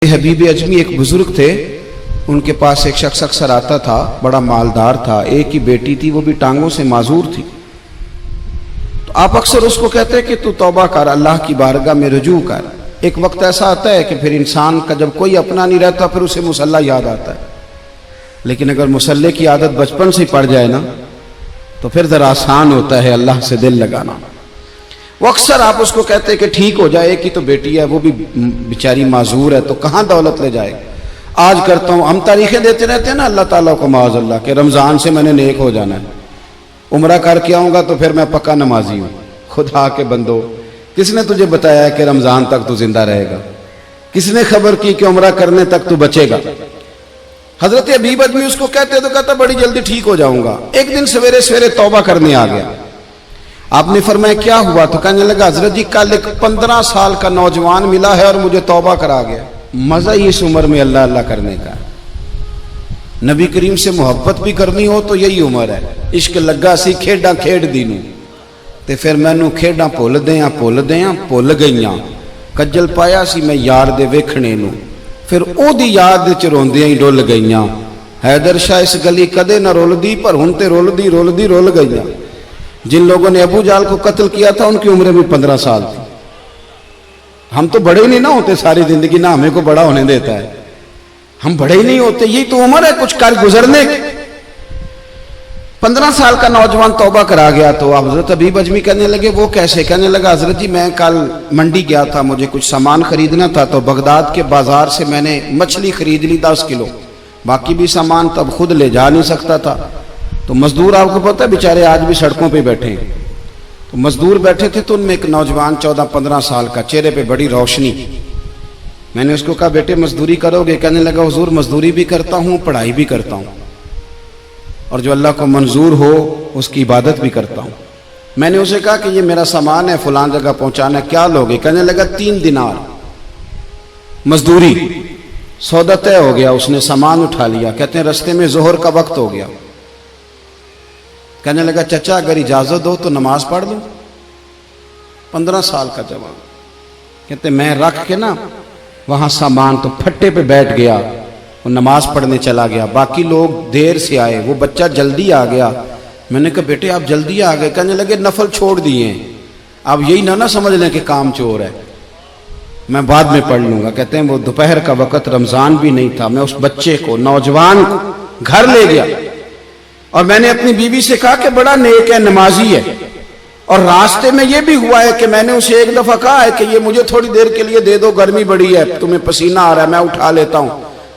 حبیب اجمی ایک بزرگ تھے، ان کے پاس ایک شخص اکثر آتا تھا، بڑا مالدار تھا، ایک ہی بیٹی تھی، وہ بھی ٹانگوں سے معذور تھی۔ تو آپ اکثر اس کو کہتے کہ تو توبہ کر، اللہ کی بارگاہ میں رجوع کر۔ ایک وقت ایسا آتا ہے کہ پھر انسان کا جب کوئی اپنا نہیں رہتا پھر اسے مصلی یاد آتا ہے، لیکن اگر مصلی کی عادت بچپن سے پڑ جائے نا تو پھر ذرا آسان ہوتا ہے اللہ سے دل لگانا۔ وہ اکثر آپ اس کو کہتے کہ ٹھیک ہو جائے، ایک ہی تو بیٹی ہے، وہ بھی بیچاری معذور ہے، تو کہاں دولت لے جائے۔ آج کرتا ہوں، ہم تاریخیں دیتے رہتے ہیں نا اللہ تعالیٰ کو معاذ اللہ کہ رمضان سے میں نے نیک ہو جانا ہے، عمرہ کر کے آؤں گا تو پھر میں پکا نمازی ہوں۔ خدا کے بندو، کس نے تجھے بتایا ہے کہ رمضان تک تو زندہ رہے گا؟ کس نے خبر کی کہ عمرہ کرنے تک تو بچے گا؟ حضرت حبیب اجمی اس کو کہتے تو کہتا بڑی جلدی ٹھیک ہو جاؤں گا۔ ایک دن سویرے سویرے توبہ کرنے آ گیا۔ آپ نے فرمایا کیا ہوا؟ تو کہنے لگا حضرت جی کل ایک 15 سال کا نوجوان ملا ہے اور مجھے توبہ کرا گیا۔ مزہ ہی اس عمر میں اللہ اللہ کرنے کا، نبی کریم سے محبت بھی کرنی ہو تو یہی عمر ہے۔ عشق لگا سی کھیڈاں کھیڈ دینوں تے پھر مینوں کھیڈاں بھول بھول گئیاں، کجل پایا سی میں یار دے ویکھنے نوں، پھر او دی یاد وچ روندیاں ہی ڈل گئیاں۔ حیدر شاہ اس گلی کدے نہ رول پر ہن تے رول گئیاں۔ جن لوگوں نے ابو جہل کو قتل کیا تھا ان کی عمریں بھی 15 سال تھی۔ ہم تو بڑے ہی نہیں نہ ہوتے ساری زندگی، نہ ہمیں کو بڑا ہونے دیتا ہے، ہم بڑے ہی نہیں ہوتے، یہی تو عمر ہے کچھ کر گزرنے کی۔ 15 سال کا نوجوان توبہ کرا گیا تو حضرت حبیب اجمی کہنے لگے وہ کیسے؟ کہنے لگا حضرت جی میں کل منڈی گیا تھا، مجھے کچھ سامان خریدنا تھا، تو بغداد کے بازار سے میں نے مچھلی خرید لی 10 کلو، باقی بھی سامان تب خود لے جا نہیں سکتا تھا۔ تو مزدور آپ کو پتہ ہے بیچارے آج بھی سڑکوں پہ بیٹھے ہیں، تو مزدور بیٹھے تھے تو ان میں ایک نوجوان 14-15 سال کا، چہرے پہ بڑی روشنی۔ میں نے اس کو کہا بیٹے مزدوری کرو گے؟ کہنے لگا حضور مزدوری بھی کرتا ہوں، پڑھائی بھی کرتا ہوں، اور جو اللہ کو منظور ہو اس کی عبادت بھی کرتا ہوں۔ میں نے اسے کہا کہ یہ میرا سامان ہے فلاں جگہ پہنچانا ہے، کیا لوگے؟ کہنے لگا 3 دینار مزدوری۔ سودا طے ہو گیا، اس نے سامان اٹھا لیا۔ کہتے ہیں رستے میں ظہر کا وقت ہو گیا، کہنے لگا چچا اگر اجازت دو تو نماز پڑھ لوں۔ 15 سال کا جوان، کہتے میں رکھ کے نا وہاں سامان تو پھٹے پہ بیٹھ گیا، وہ نماز پڑھنے چلا گیا۔ باقی لوگ دیر سے آئے، وہ بچہ جلدی آ گیا۔ میں نے کہا بیٹے آپ جلدی آ گئے؟ کہنے لگے نفل چھوڑ دیے ہیں، آپ یہی نہ سمجھ لیں کہ کام چور ہے، میں بعد میں پڑھ لوں گا۔ کہتے ہیں وہ دوپہر کا وقت، رمضان بھی نہیں تھا، میں اس بچے کو نوجوان کو گھر لے گیا اور میں نے اپنی بیوی سے کہا کہ بڑا نیک ہے، نمازی ہے، اور راستے میں یہ بھی ہوا ہے کہ میں نے اسے ایک دفعہ کہا ہے کہ یہ مجھے تھوڑی دیر کے لیے دے دو، گرمی بڑی ہے، تمہیں پسینہ آ رہا ہے، میں اٹھا لیتا ہوں۔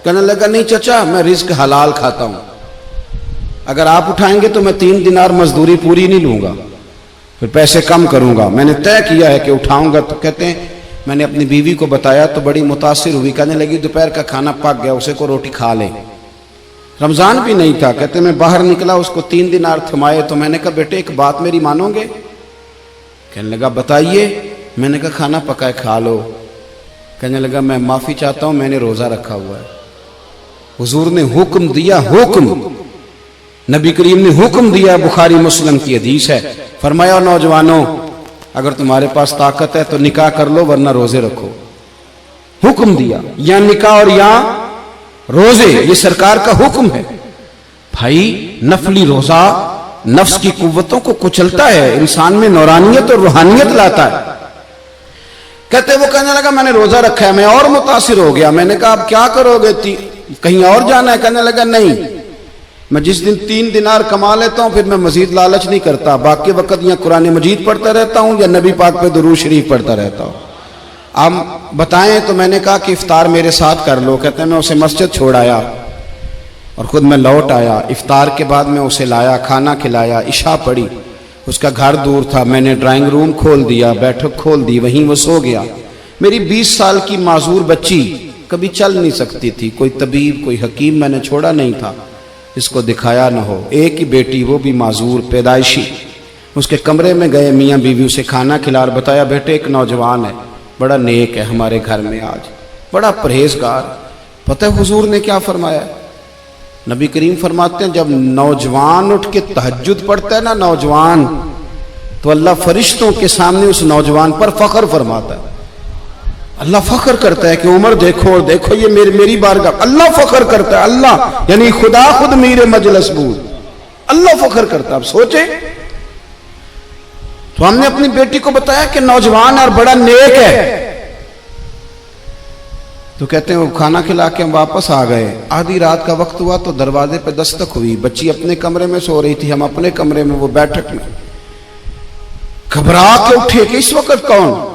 کہنے لگا نہیں چچا میں رزق حلال کھاتا ہوں، اگر آپ اٹھائیں گے تو میں 3 دینار مزدوری پوری نہیں لوں گا، پھر پیسے کم کروں گا، میں نے طے کیا ہے کہ اٹھاؤں گا۔ تو کہتے ہیں میں نے اپنی بیوی کو بتایا تو بڑی متاثر ہوئی، کہنے لگی دوپہر کا کھانا پک گیا، اسے کو روٹی کھا لے، رمضان بھی نہیں تھا۔ کہتے میں باہر نکلا، اس کو 3 دینار تھمائے، تو میں نے کہا بیٹے ایک بات میری مانو گے؟ کہنے لگا بتائیے۔ میں نے کہا کھانا پکائے کھا لو۔ کہنے لگا میں معافی چاہتا ہوں، میں نے روزہ رکھا ہوا ہے۔ حضور نے حکم دیا، حکم نبی کریم نے حکم دیا، بخاری مسلم کی حدیث ہے، فرمایا نوجوانوں اگر تمہارے پاس طاقت ہے تو نکاح کر لو ورنہ روزے رکھو۔ حکم دیا، یا نکاح اور یا روزے، یہ سرکار کا حکم ہے۔ بھائی نفلی روزہ نفس کی قوتوں کو کچلتا ہے، انسان میں نورانیت اور روحانیت لاتا ہے۔ کہتے وہ کہنے لگا میں نے روزہ رکھا ہے، میں اور متاثر ہو گیا۔ میں نے کہا اب کیا کرو گے؟ کہیں اور جانا ہے؟ کہنے لگا نہیں، میں جس دن 3 دینار کما لیتا ہوں پھر میں مزید لالچ نہیں کرتا، باقی وقت یا قرآن مجید پڑھتا رہتا ہوں یا نبی پاک پہ درود شریف پڑھتا رہتا ہوں۔ آپ بتائیں تو میں نے کہا کہ افطار میرے ساتھ کر لو۔ کہتے ہیں میں اسے مسجد چھوڑ آیا اور خود میں لوٹ آیا۔ افطار کے بعد میں اسے لایا، کھانا کھلایا، عشاء پڑھی، اس کا گھر دور تھا، میں نے ڈرائنگ روم کھول دیا، بیٹھک کھول دی، وہیں وہ سو گیا۔ میری 20 سال کی معذور بچی کبھی چل نہیں سکتی تھی، کوئی طبیب کوئی حکیم میں نے چھوڑا نہیں تھا اس کو دکھایا نہ ہو، ایک ہی بیٹی وہ بھی معذور پیدائشی۔ اس کے کمرے میں گئے، میاں بیوی اسے کھانا کھلا اور بتایا بیٹے ایک نوجوان ہے، بڑا نیک ہے ہمارے گھر میں، آج بڑا پرہیزگار۔ پتہ ہے حضور نے کیا فرمایا؟ نبی کریم فرماتے ہیں جب نوجوان اٹھ کے تہجد پڑھتا ہے نا نوجوان، تو اللہ فرشتوں کے سامنے اس نوجوان پر فخر فرماتا ہے۔ اللہ فخر کرتا ہے کہ عمر دیکھو اور دیکھو یہ میری بارگاہ. اللہ فخر کرتا ہے, اللہ یعنی خدا خود میر مجلس بود, اللہ فخر کرتا ہے. اب سوچے تو ہم نے اپنی بیٹی کو بتایا کہ نوجوان اور بڑا نیک ہے, تو کہتے ہیں وہ کھانا کھلا کے ہم واپس آ گئے. آدھی رات کا وقت ہوا تو دروازے پہ دستک ہوئی. بچی اپنے کمرے میں سو رہی تھی, ہم اپنے کمرے میں, وہ بیٹھک میں. گھبرا کے اٹھے کہ اس وقت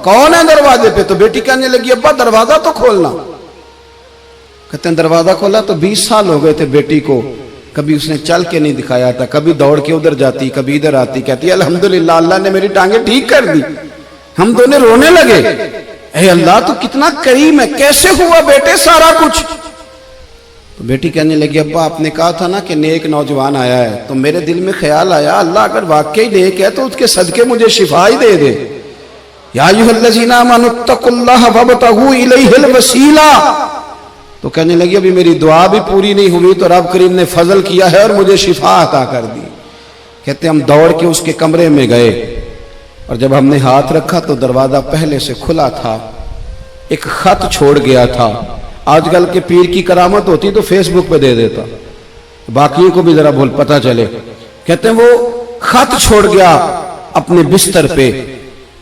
کون ہے دروازے پہ؟ تو بیٹی کہنے لگی ابا دروازہ تو کھولنا. کہتے ہیں دروازہ کھولا تو 20 سال ہو گئے تھے بیٹی کو, کبھی اس نے چل کے نہیں دکھایا تھا, کبھی دوڑ کے ادھر جاتی کبھی ادھر آتی. کہتی ہے الحمدللہ اللہ نے میری ٹانگیں ٹھیک کر دی. ہم دونوں رونے لگے, اے اللہ تو کتنا کریم ہے, کیسے ہوا بیٹے سارا کچھ؟ تو بیٹی کہنے لگی ابا آپ نے کہا تھا نا کہ نیک نوجوان آیا ہے, تو میرے دل میں خیال آیا اللہ اگر واقعی نیک ہے تو اس کے صدقے مجھے شفا ہی دے دے. یا ایھا الذین آمنوا اتقوا اللہ وابتغوا الیہ الوسیلہ. تو کہنے لگی ابھی میری دعا بھی پوری نہیں ہوئی تو رب کریم نے فضل کیا ہے اور مجھے شفا عطا کر دی. کہتے ہم دوڑ کے اس کے کمرے میں گئے اور جب ہم نے ہاتھ رکھا تو دروازہ پہلے سے کھلا تھا, ایک خط چھوڑ گیا تھا. آج کل کے پیر کی کرامت ہوتی تو فیس بک پہ دے دیتا, باقیوں کو بھی ذرا بھول پتہ چلے. کہتے ہیں وہ خط چھوڑ گیا اپنے بستر پہ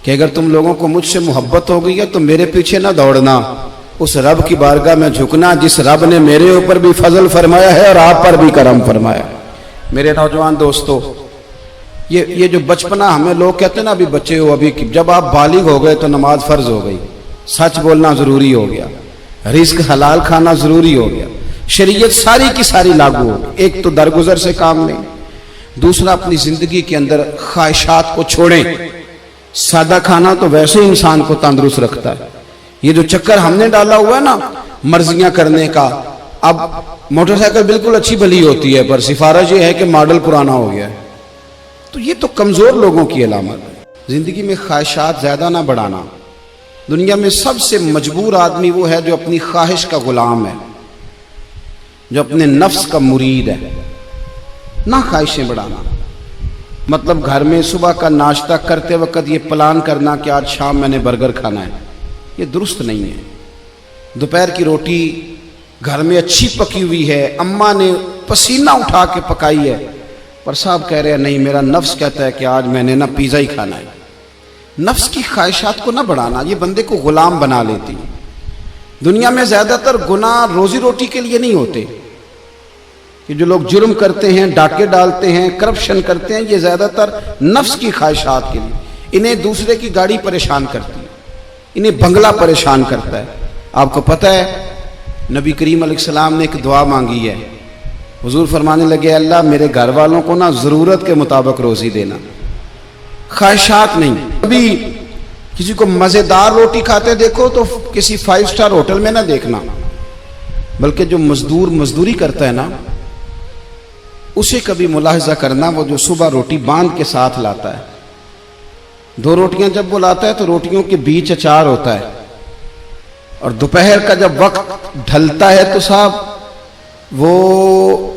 کہ اگر تم لوگوں کو مجھ سے محبت ہو گئی ہے تو میرے پیچھے نہ دوڑنا, اس رب کی بارگاہ میں جھکنا جس رب نے میرے اوپر بھی فضل فرمایا ہے اور آپ پر بھی کرم فرمایا. میرے نوجوان دوستو, یہ جو بچپنا ہمیں لوگ کہتے ہیں نا ابھی بچے ہو, ابھی جب آپ بالغ ہو گئے تو نماز فرض ہو گئی, سچ بولنا ضروری ہو گیا, رزق حلال کھانا ضروری ہو گیا, شریعت ساری کی ساری لاگو ہو گئی. ایک تو درگزر سے کام لیں, دوسرا اپنی زندگی کے اندر خواہشات کو چھوڑیں. سادہ کھانا تو ویسے ہی انسان کو تندرست رکھتا ہے. یہ جو چکر ہم نے ڈالا ہوا ہے نا مرضیاں کرنے کا, اب موٹر سائیکل بالکل اچھی بھلی ہوتی ہے پر سفارش یہ ہے کہ ماڈل پرانا ہو گیا ہے, تو یہ تو کمزور لوگوں کی علامت ہے. زندگی میں خواہشات زیادہ نہ بڑھانا. دنیا میں سب سے مجبور آدمی وہ ہے جو اپنی خواہش کا غلام ہے, جو اپنے نفس کا مرید ہے. نہ خواہشیں بڑھانا, مطلب گھر میں صبح کا ناشتہ کرتے وقت یہ پلان کرنا کہ آج شام میں نے برگر کھانا ہے, یہ درست نہیں ہے. دوپہر کی روٹی گھر میں اچھی پکی ہوئی ہے, اماں نے پسینہ اٹھا کے پکائی ہے, پر صاحب کہہ رہے ہیں نہیں میرا نفس کہتا ہے کہ آج میں نے نا پیزا ہی کھانا ہے. نفس کی خواہشات کو نہ بڑھانا, یہ بندے کو غلام بنا لیتی. دنیا میں زیادہ تر گناہ روزی روٹی کے لیے نہیں ہوتے. کہ جو لوگ جرم کرتے ہیں, ڈاکے ڈالتے ہیں, کرپشن کرتے ہیں, یہ زیادہ تر نفس کی خواہشات کے لیے. انہیں دوسرے کی گاڑی پریشان کرتی ہے, انہیں بنگلہ پریشان کرتا ہے. آپ کو پتہ ہے نبی کریم علیہ السلام نے ایک دعا مانگی ہے. حضور فرمانے لگے اللہ میرے گھر والوں کو نا ضرورت کے مطابق روزی دینا, خواہشات نہیں. ابھی کسی کو مزیدار روٹی کھاتے دیکھو تو کسی 5 سٹار ہوٹل میں نہ دیکھنا, بلکہ جو مزدور مزدوری کرتا ہے نا اسے کبھی ملاحظہ کرنا, وہ جو صبح روٹی باندھ کے ساتھ لاتا ہے, 2 روٹیاں جب وہ لاتا ہے تو روٹیوں کے بیچ اچار ہوتا ہے, اور دوپہر کا جب وقت ڈھلتا ہے تو صاحب وہ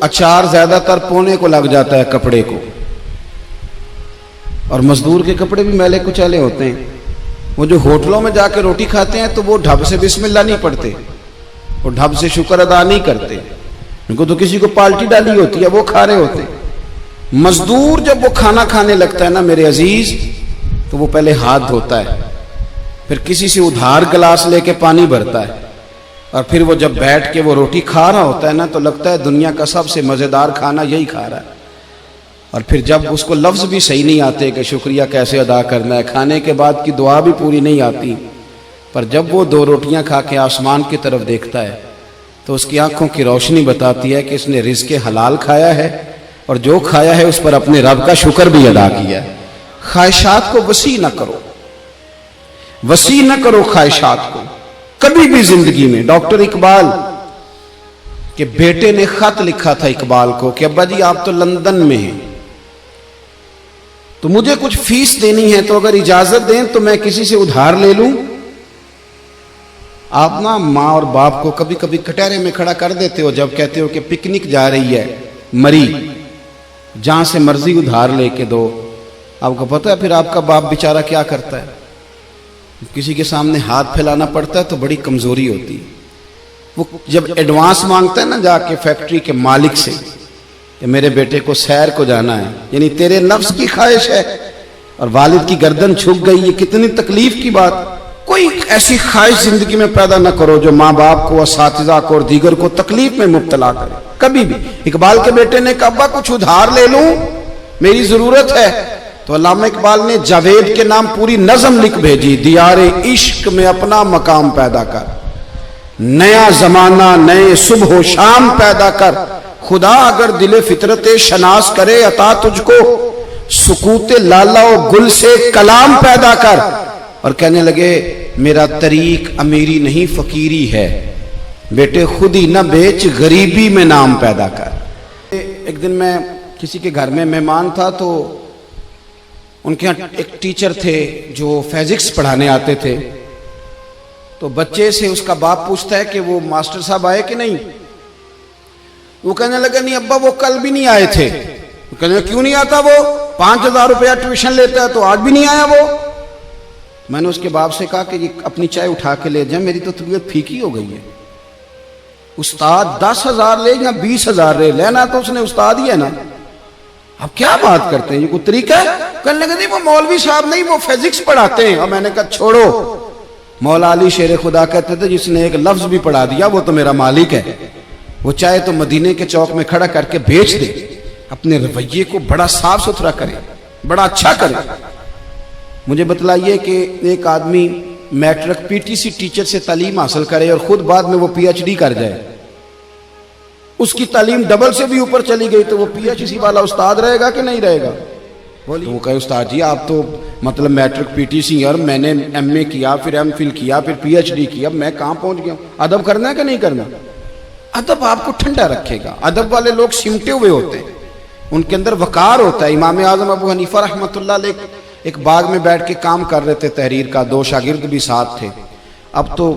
اچار زیادہ تر پونے کو لگ جاتا ہے کپڑے کو, اور مزدور کے کپڑے بھی میلے کچیلے ہوتے ہیں. وہ جو ہوٹلوں میں جا کے روٹی کھاتے ہیں تو وہ ڈھب سے بسم اللہ نہیں پڑھتے, وہ ڈھب سے شکر ادا نہیں کرتے, ان کو تو کسی کو پالٹی ڈالی ہوتی ہے وہ کھا رہے ہوتے. مزدور جب وہ کھانا کھانے لگتا ہے نا میرے عزیز, تو وہ پہلے ہاتھ دھوتا ہے, پھر کسی سے ادھار گلاس لے کے پانی بھرتا ہے, اور پھر وہ جب بیٹھ کے وہ روٹی کھا رہا ہوتا ہے نا تو لگتا ہے دنیا کا سب سے مزیدار کھانا یہی کھا رہا ہے. اور پھر جب اس کو لفظ بھی صحیح نہیں آتے کہ شکریہ کیسے ادا کرنا ہے, کھانے کے بعد کی دعا بھی پوری نہیں آتی, پر جب وہ 2 روٹیاں کھا کے آسمان کی طرف دیکھتا ہے تو اس کی آنکھوں کی روشنی بتاتی ہے کہ اس نے رزق حلال کھایا ہے, اور جو کھایا ہے اس پر اپنے رب کا شکر بھی ادا کیا ہے. خواہشات کو وسیع نہ کرو, وسیع نہ کرو خواہشات کو کبھی بھی زندگی میں. ڈاکٹر اقبال کے بیٹے نے خط لکھا تھا اقبال کو کہ ابا جی آپ تو لندن میں ہیں, تو مجھے کچھ فیس دینی ہے, تو اگر اجازت دیں تو میں کسی سے ادھار لے لوں. آپ نا ماں اور باپ کو کبھی کبھی کٹہرے میں کھڑا کر دیتے ہو جب کہتے ہو کہ پکنک جا رہی ہے مری, جہاں سے مرضی ادھار لے کے دو. آپ کو پتہ ہے پھر آپ کا باپ بیچارہ کیا کرتا ہے, کسی کے سامنے ہاتھ پھیلانا پڑتا ہے تو بڑی کمزوری ہوتی ہے. وہ جب ایڈوانس مانگتا ہے نا جا کے فیکٹری کے مالک سے کہ میرے بیٹے کو سیر کو جانا ہے، یعنی تیرے نفس کی خواہش ہے اور والد کی گردن جھک گئی، یہ کتنی تکلیف کی بات. کوئی ایسی خواہش زندگی میں پیدا نہ کرو جو ماں باپ کو، اساتذہ کو اور دیگر کو تکلیف میں مبتلا کرے کبھی بھی. اقبال کے بیٹے نے کہا ابا کچھ ادھار لے لوں، میری ضرورت ہے. تو علامہ اقبال نے جاوید کے نام پوری نظم لکھ بھیجی، دیار عشق میں اپنا مقام پیدا کر، نیا زمانہ نئے صبح و شام پیدا کر، خدا اگر دل فطرت شناس کرے عطا تجھ کو، سکوت لالا و گل سے کلام پیدا کر. اور کہنے لگے میرا طریق امیری نہیں فقیری ہے، بیٹے خود ہی نہ بیچ غریبی میں نام پیدا کر. ایک دن میں کسی کے گھر میں مہمان تھا تو ان کے یہاں ایک ٹیچر تھے جو فزکس پڑھانے آتے تھے. تو بچے سے اس کا باپ پوچھتا ہے کہ وہ ماسٹر صاحب آئے کہ نہیں. وہ کہنے لگا نہیں ابا وہ کل بھی نہیں آئے تھے. وہ کہنے لگا کیوں نہیں آتا، وہ 5,000 روپیہ ٹیوشن لیتا ہے تو آج بھی نہیں آیا وہ. میں نے اس کے باپ سے کہا کہ یہ اپنی چائے اٹھا کے لے جائیں، میری تو طبیعت پھیکی ہو گئی ہے. استاد 10,000 لے یا 20,000 لے، لینا تو اس نے استاد ہی ہے نا. اب کیا بات کرتے ہیں، یہ کوئی طریقہ ہے؟ کہنے لگا نہیں وہ مولوی صاحب نہیں، وہ فزکس پڑھاتے ہیں. اور میں نے کہا چھوڑو، مولا علی شیر خدا کہتے تھے جس نے ایک لفظ بھی پڑھا دیا وہ تو میرا مالک ہے. وہ چاہے تو مدینے کے چوک میں کھڑا کر کے بیچ دے، اپنے رویے کو بڑا صاف ستھرا کرے، بڑا اچھا کرے. مجھے بتلائیے کہ ایک آدمی matric P T C teacher سے تعلیم حاصل کرے اور خود بعد میں وہ پی ایچ ڈی کر جائے، اس کی تعلیم ڈبل سے بھی اوپر چلی گئی تو وہ پی ایچ ڈی والا استاد رہے گا کہ نہیں رہے گا؟ وہ کہے استاد جی آپ تو مطلب میٹرک پی ٹی سی اور میں نے ایم اے کیا، پھر ایم فل کیا، پھر پی ایچ ڈی کیا، میں کہاں پہنچ گیا. ادب کرنا ہے کہ نہیں کرنا؟ ادب آپ کو ٹھنڈا رکھے گا. ادب والے لوگ سمٹے ہوئے ہوتے ہیں، ان کے اندر وقار ہوتا ہے. امام اعظم ابو حنیفہ رحمۃ اللہ علیہ ایک باغ میں بیٹھ کے کام کر رہے تھے تحریر کا، 2 شاگرد بھی ساتھ تھے. اب تو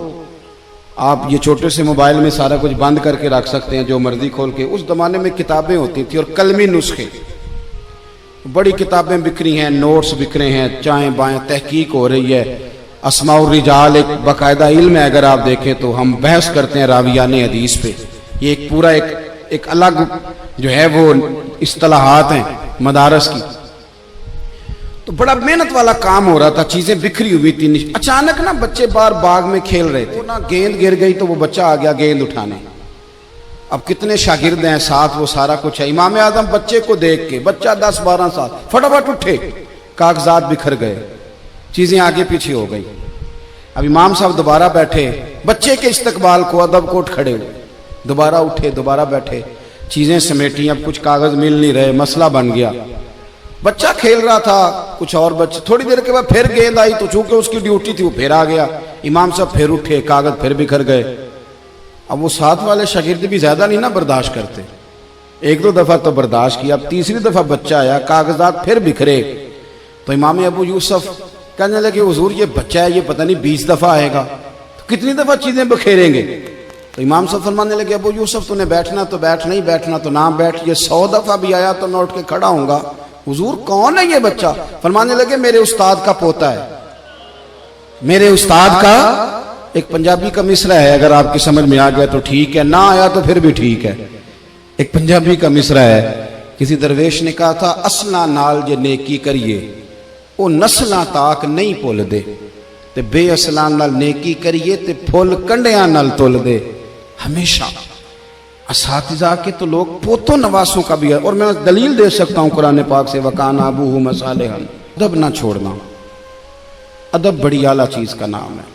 آپ یہ چھوٹے سے موبائل میں سارا کچھ بند کر کے رکھ سکتے ہیں جو مرضی کھول کے. اس زمانے میں کتابیں ہوتی تھیں اور قلمی نسخے، بڑی کتابیں بک رہی ہیں، نوٹس بک رہے ہیں، چائیں بائیں تحقیق ہو رہی ہے. اسماء الرجال ایک باقاعدہ علم ہے، اگر آپ دیکھیں تو ہم بحث کرتے ہیں راویان حدیث پہ. یہ ایک پورا ایک الگ جو ہے وہ اصطلاحات ہیں مدارس کی. تو بڑا محنت والا کام ہو رہا تھا، چیزیں بکھری ہوئی تھی. اچانک نا بچے باہر باغ میں کھیل رہے تھے، نا گیند گر گئی تو وہ بچہ آ گیا گیند اٹھانے. اب کتنے شاگرد ہیں ساتھ، وہ سارا کچھ ہے. امام اعظم بچے کو دیکھ کے، بچہ 10-12 سال، فٹافٹ اٹھے، کاغذات بکھر گئے، چیزیں آگے پیچھے ہو گئی. اب امام صاحب دوبارہ بیٹھے، بچے کے استقبال کو ادب کو اٹھ کھڑے ہوئے، دوبارہ اٹھے، دوبارہ بیٹھے، چیزیں سمیٹیں. اب کچھ کاغذ مل نہیں رہے، مسئلہ بن گیا. بچہ کھیل رہا تھا، کچھ اور بچے، تھوڑی دیر کے بعد پھر گیند آئی تو چونکہ اس کی ڈیوٹی تھی وہ پھر آ گیا. امام صاحب پھر اٹھے، کاغذ پھر بکھر گئے. اب وہ ساتھ والے شاگرد بھی زیادہ نہیں نا برداشت کرتے، 1-2 دفعہ تو برداشت کیا. اب تیسری دفعہ بچہ آیا، کاغذات پھر بکھرے. تو امام ابو یوسف کہنے لگے حضور یہ بچہ ہے، یہ پتہ نہیں 20 دفعہ آئے گا، تو کتنی دفعہ چیزیں بکھیریں گے. تو امام صاحب فرمانے لگے ابو یوسف تو نے بیٹھنا تو بیٹھ، نہیں بیٹھنا تو نہ بیٹھ، یہ 100 دفعہ بھی آیا تو میں اٹھ کے کھڑا ہوں گا. حضور کون ہے یہ بچہ؟ فرمانے لگے میرے استاد کا پوتا ہے، میرے استاد کا. ایک پنجابی کا مصرع ہے، اگر آپ کی سمجھ میں آ گیا تو ٹھیک ہے، نہ آیا تو پھر بھی ٹھیک ہے. ایک پنجابی کا مصرع ہے، کسی درویش نے کہا تھا اصلاں نال جے نیکی کریے او نسلاں تاک نہیں بھول دے، تے بے اصلاں نال نیکی کریے تے پھول کنڈیاں نال تول دے. ہمیشہ اساتذہ کے تو لوگ پوتوں نواسوں کا بھی ہے، اور میں دلیل دے سکتا ہوں قرآن پاک سے، وَكَانَ أَبُوهُمَا صَالِحًا. ادب نہ چھوڑنا، ادب بڑی اعلیٰ چیز کا نام ہے.